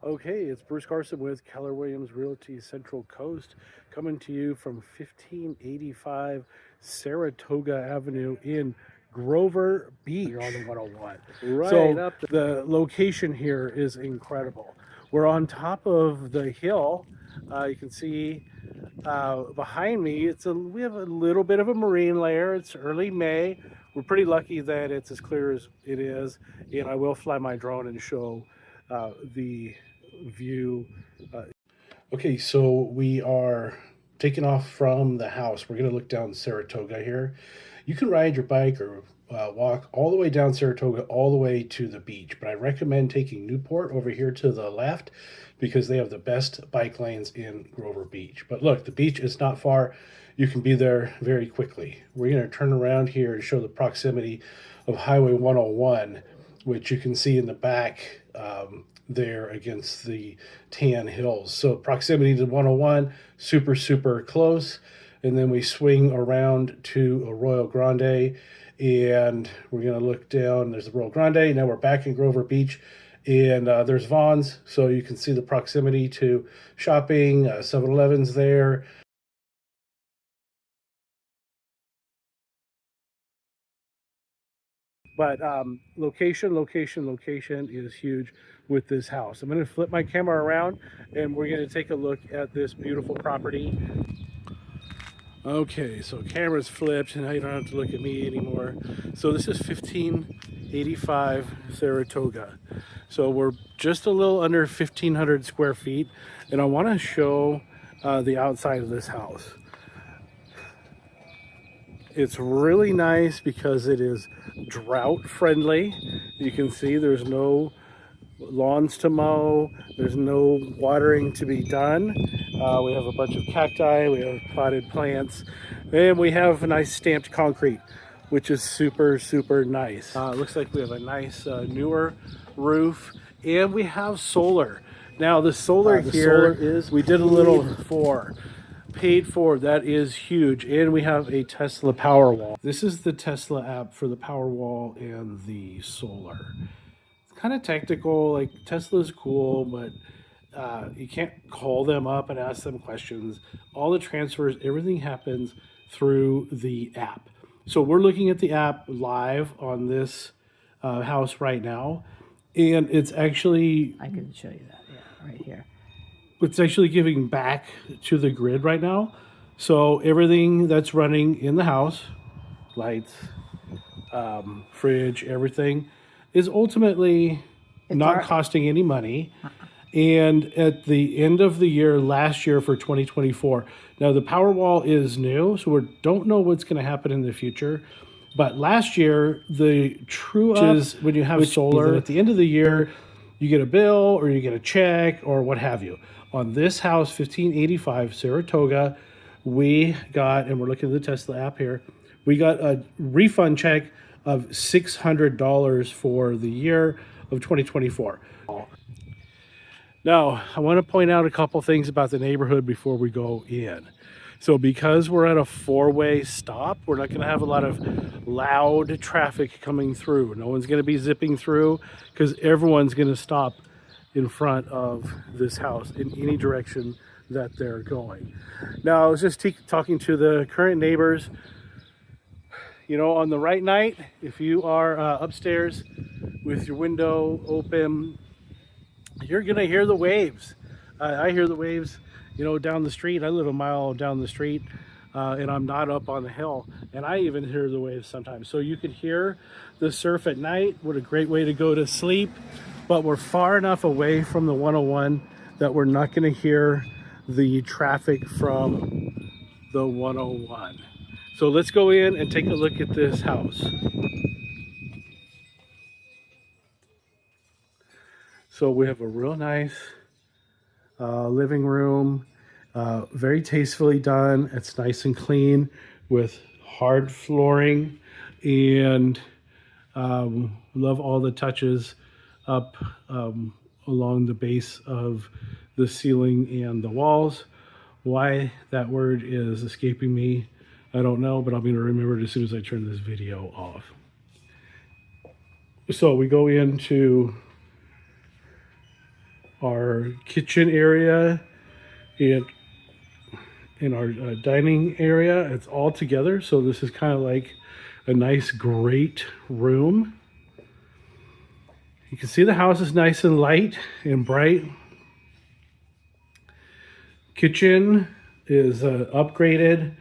Okay, it's Bruce Carson with Keller Williams Realty Central Coast, coming to you from 1585 Saratoga Avenue in Grover Beach. You're on the 101. Right up the location here is incredible. We're on top of the hill. You can see behind me, we have a little bit of a marine layer. It's early May. We're pretty lucky that it's as clear as it is, and I will fly my drone and show the view. Okay, so we are taking off from the house. We're going to look down Saratoga here. You can ride your bike or walk all the way down Saratoga, all the way to the beach. But I recommend taking Newport over here to the left because they have the best bike lanes in Grover Beach. But look, the beach is not far. You can be there very quickly. We're going to turn around here and show the proximity of Highway 101, which you can see in the back there against the tan hills. So proximity to 101, super, super close. And then we swing around to Arroyo Grande, and we're going to look down. There's the Arroyo Grande. Now we're back in Grover Beach, and there's Vaughn's. So you can see the proximity to shopping, 7-Eleven's there. But location is huge with this house. I'm going to flip my camera around and we're going to take a look at this beautiful property. Okay, so camera's flipped and now you don't have to look at me anymore. So this is 1585 Saratoga. So we're just a little under 1,500 square feet, and I want to show the outside of this house. It's really nice because it is drought friendly. You can see there's no lawns to mow, there's no watering to be done. We have a bunch of cacti, we have potted plants, and we have a nice stamped concrete, which is super, super nice. It looks like we have a nice newer roof, and we have solar. Now the solar here is we did a little paid for. That is huge. And we have a Tesla Powerwall. This is the Tesla app for the Powerwall and the solar. It's kind of technical. Like, Tesla's cool, but you can't call them up and ask them questions. All the transfers, everything happens through the app. So we're looking at the app live on this house right now, and it's actually, I can show you that, yeah, right here. It's actually giving back to the grid right now. So everything that's running in the house, lights, fridge, everything, is ultimately not costing any money. And at the end of the year, last year for 2024, now the Powerwall is new, so we don't know what's going to happen in the future. But last year, the true up is when you have solar, at the end of the year, you get a bill or you get a check or what have you. On this house, 1585 Saratoga, we got, and we're looking at the Tesla app here, we got a refund check of $600 for the year of 2024. Now, I want to point out a couple things about the neighborhood before we go in. So because we're at a four-way stop, we're not going to have a lot of loud traffic coming through. No one's going to be zipping through because everyone's going to stop in front of this house in any direction that they're going. Now, I was just talking to the current neighbors. You know, on the right night, if you are upstairs with your window open, you're gonna hear the waves. I hear the waves, you know, down the street. I live a mile down the street, and I'm not up on the hill, and I even hear the waves sometimes. So you could hear the surf at night. What a great way to go to sleep. But we're far enough away from the 101 that we're not going to hear the traffic from the 101. So let's go in and take a look at this house. So we have a real nice living room, very tastefully done. It's nice and clean with hard flooring, and love all the touches up along the base of the ceiling and the walls. Why that word is escaping me, I don't know, but I'm going to remember it as soon as I turn this video off. So we go into our kitchen area and in our dining area. It's all together, so this is kind of like a nice great room. You can see the house is nice and light and bright. Kitchen is upgraded,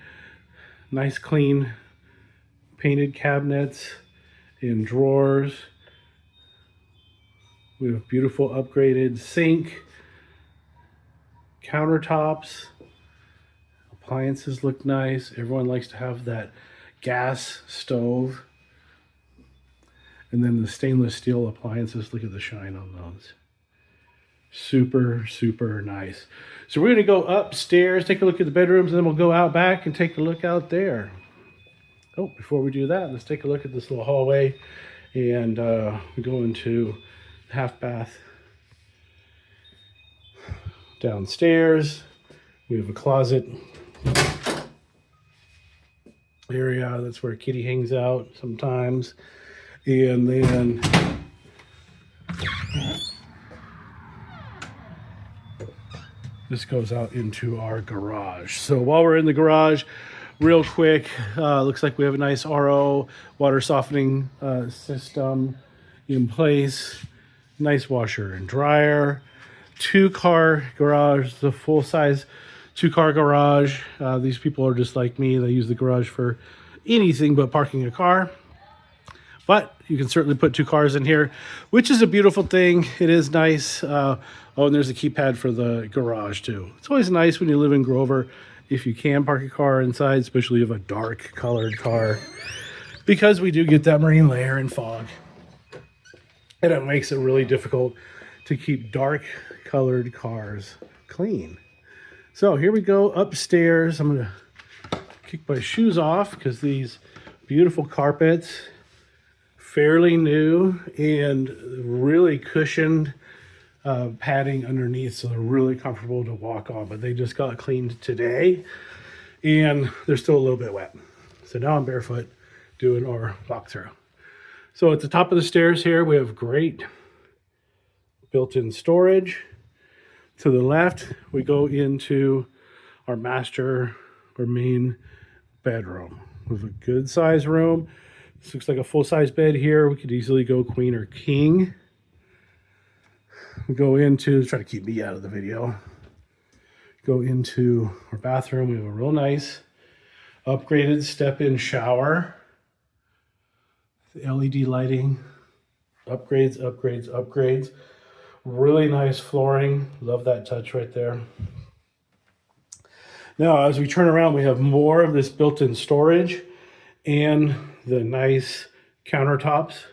nice clean painted cabinets and drawers. We have beautiful upgraded sink, countertops. Appliances look nice. Everyone likes to have that gas stove. And then the stainless steel appliances, look at the shine on those. Super, super nice. So we're gonna go upstairs, take a look at the bedrooms, and then we'll go out back and take a look out there. Oh, before we do that, let's take a look at this little hallway and we go into the half bath. Downstairs, we have a closet area. That's where Kitty hangs out sometimes. And then this goes out into our garage. So while we're in the garage, real quick, looks like we have a nice RO water softening system in place. Nice washer and dryer. 2-car garage, the full-size 2-car garage. These people are just like me. They use the garage for anything but parking a car. But you can certainly put 2 cars in here, which is a beautiful thing. It is nice. Oh, and there's a keypad for the garage too. It's always nice when you live in Grover if you can park a car inside, especially if you have a dark colored car, because we do get that marine layer and fog. And it makes it really difficult to keep dark colored cars clean. So here we go upstairs. I'm gonna kick my shoes off because these beautiful carpets, fairly new and really cushioned padding underneath, so they're really comfortable to walk on, but they just got cleaned today and they're still a little bit wet. So now I'm barefoot doing our walkthrough. So at the top of the stairs here, we have great built-in storage. To the left, we go into our master or main bedroom. We have a good size room. This looks like a full-size bed here. We could easily go queen or king. We go into, try to keep me out of the video. Go into our bathroom. We have a real nice upgraded step-in shower. The LED lighting, upgrades, upgrades, upgrades. Really nice flooring. Love that touch right there. Now, as we turn around, we have more of this built-in storage and the nice countertops,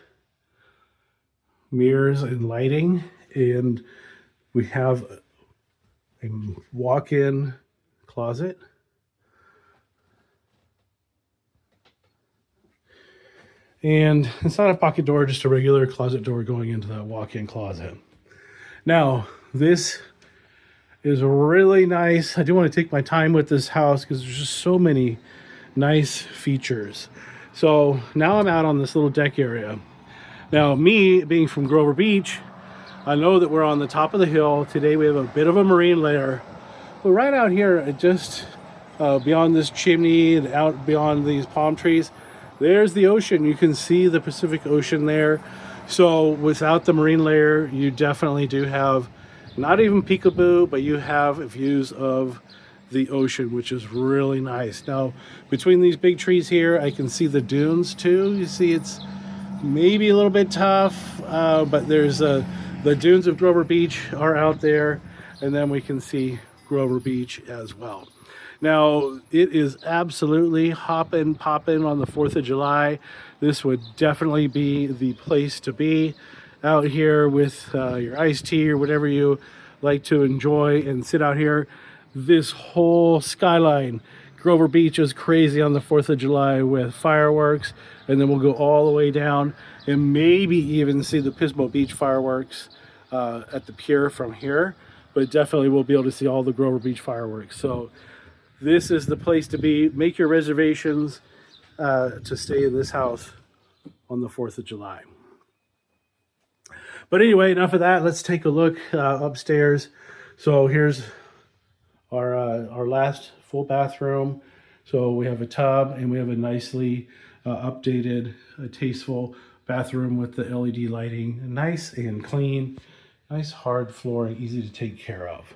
mirrors and lighting. And we have a walk-in closet. And it's not a pocket door, just a regular closet door going into that walk-in closet. Now, this is really nice. I do want to take my time with this house because there's just so many nice features. So now I'm out on this little deck area. Now, me being from Grover Beach, I know that we're on the top of the hill. Today we have a bit of a marine layer. But right out here, just beyond this chimney and out beyond these palm trees, there's the ocean. You can see the Pacific Ocean there. So without the marine layer, you definitely do have not even peekaboo, but you have views of the ocean, which is really nice. Now, between these big trees here, I can see the dunes too. You see it's maybe a little bit tough, but there's the dunes of Grover Beach are out there, and then we can see Grover Beach as well. Now, it is absolutely hopping, popping on the 4th of July. This would definitely be the place to be out here with your iced tea or whatever you like to enjoy and sit out here. This whole skyline, Grover Beach is crazy on the 4th of July with fireworks, and then we'll go all the way down and maybe even see the Pismo Beach fireworks at the pier from here, but definitely we'll be able to see all the Grover Beach fireworks. So this is the place to be. Make your reservations to stay in this house on the 4th of July. But anyway, enough of that. Let's take a look upstairs. So here's our last full bathroom. So we have a tub and we have a nicely updated, tasteful bathroom with the LED lighting. Nice and clean, nice hard flooring, easy to take care of.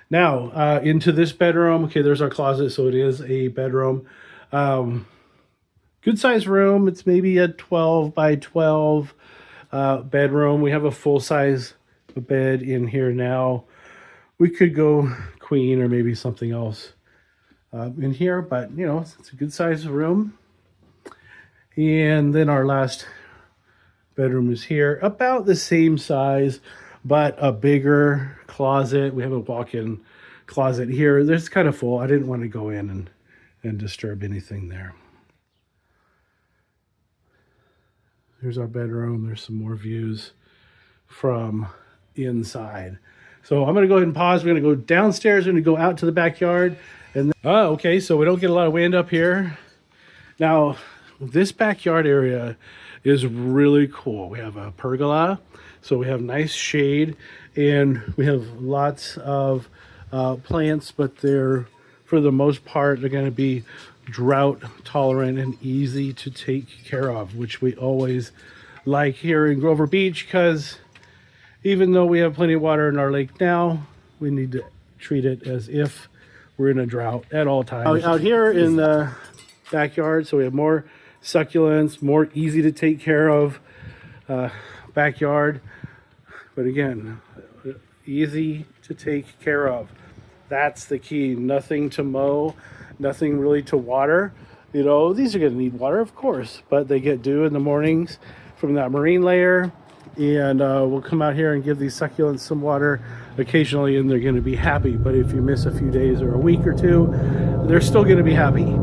Now into this bedroom. Okay, there's our closet. So it is a bedroom. Good size room. It's maybe a 12 by 12 bedroom. We have a full size bed in here now. We could go queen or maybe something else in here, but you know, it's a good size room. And then our last bedroom is here, about the same size, but a bigger closet. We have a walk-in closet here. This is kind of full. I didn't want to go in and disturb anything there. Here's our bedroom. There's some more views from inside. So I'm going to go ahead and pause. We're going to go downstairs. We're going to go out to the backyard. And okay, so we don't get a lot of wind up here. Now, this backyard area is really cool. We have a pergola, so we have nice shade, and we have lots of plants, but they're, for the most part, they're going to be drought tolerant and easy to take care of, which we always like here in Grover Beach, because even though we have plenty of water in our lake now, we need to treat it as if we're in a drought at all times. Out here in the backyard, so we have more succulents, more easy to take care of backyard, but again, easy to take care of. That's the key. Nothing to mow, nothing really to water. You know, these are going to need water, of course, but they get dew in the mornings from that marine layer. And we'll come out here and give these succulents some water occasionally, and they're going to be happy. But if you miss a few days or a week or two, they're still going to be happy.